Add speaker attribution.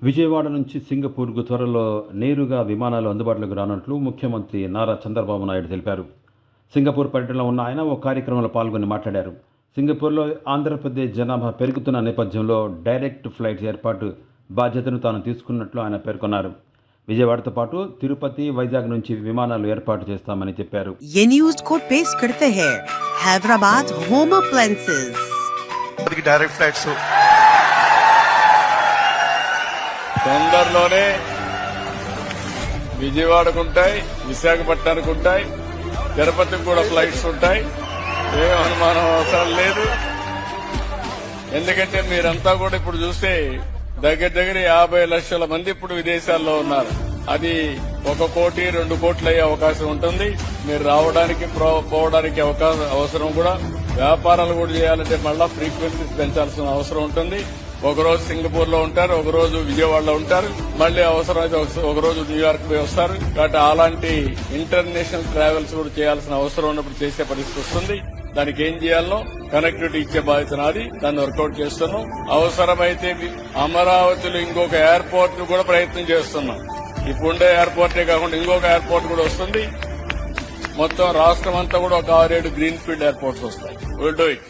Speaker 1: విజయవాడ నుంచి సింగపూర్కు త్వరలో నేరుగా విమానాలు అందుబాటులోకి రానున్నట్లు ముఖ్యమంత్రి నారా చంద్రబాబు నాయుడు తెలిపారు. సింగపూర్ పర్యటనలో ఉన్న ఆయన ఓ కార్యక్రమంలో పాల్గొని మాట్లాడారు. సింగపూర్లో ఆంధ్రప్రదేశ్ జనాభా పెరుగుతున్న నేపథ్యంలో డైరెక్ట్ ఫ్లైట్స్ ఏర్పాటు బాధ్యతను తాను తీసుకున్నట్లు ఆయన పేర్కొన్నారు. విజయవాడతో పాటు తిరుపతి, వైజాగ్ నుంచి విమానాలు ఏర్పాటు చేస్తామని చెప్పారు.
Speaker 2: ये न्यूज़ को पेश करते हैं Hyderabad home appliances.
Speaker 3: Direct flights
Speaker 4: తొందరలోనే విజయవాడకు ఉంటాయి, విశాఖపట్నానికి ఉంటాయి, తిరుపతికి కూడా ఫ్లైట్స్ ఉంటాయి. ఏం అనుమానం అవసరం లేదు. ఎందుకంటే మీరంతా కూడా ఇప్పుడు చూస్తే దగ్గర 50 లక్షల మంది ఇప్పుడు విదేశాల్లో ఉన్నారు. అది 1 కోటి 2 కోట్లు అయ్యే అవకాశం ఉంటుంది. మీరు రావడానికి పోవడానికి అవసరం కూడా, వ్యాపారాలు కూడా చేయాలంటే మళ్ళా ఫ్రీక్వెన్సీస్ పెంచాల్సిన అవసరం ఉంటుంది. ఒకరోజు సింగపూర్ లో ఉంటారు, ఒకరోజు విజయవాడలో ఉంటారు, మళ్లీ అవసరమైతే ఒకరోజు న్యూయార్క్ పోయి వస్తారు. కాబట్టి అలాంటి ఇంటర్నేషనల్ ట్రావెల్స్ కూడా చేయాల్సిన అవసరం ఉన్నప్పుడు చేసే పరిస్థితి వస్తుంది. దానికి ఏం చేయాలో కనెక్టివిటీ ఇచ్చే బాధ్యత నాది. దాన్ని వర్కౌట్ చేస్తున్నాం. అవసరమైతే అమరావతిలో ఇంకొక ఎయిర్పోర్ట్ ను కూడా ప్రయత్నం చేస్తున్నాం. ఇప్పుడుండే ఎయిర్పోర్టే కాకుండా ఇంకొక ఎయిర్పోర్ట్ కూడా వస్తుంది. మొత్తం రాష్ట్రం అంతా కూడా ఒక 6-7 గ్రీన్ ఫీల్డ్ ఎయిర్పోర్ట్స్ వస్తాయి. Will do it.